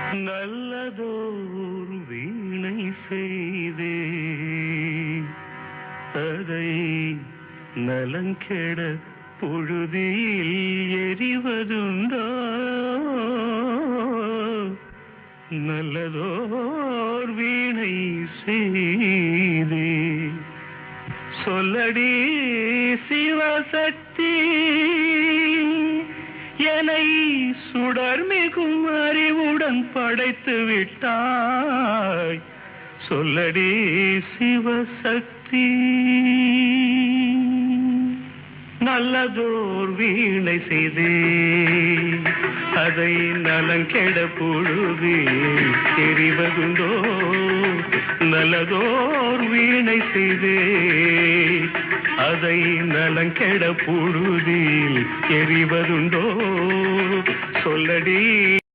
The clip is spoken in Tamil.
நல்லதோர் வீணை செய்தே அதை நலங்கெட பொழுதில் எறிவதுண்டோ நல்லதோர் வீணை செய்தே சொல்லடி சிவசக்தி என்னை சுடர்மிகும் அறிவுடன் படைத்து விட்டாய் சொல்லடி சிவசக்தி நல்லதோர் வீணை செய்தே அதை நலங்கெட பொழுதில் எறிவதுண்டோ நல்லதோர் வீணை செய்தே அதை நலங்கெட பொழுதில் எறிவதுண்டோ சொல்லடி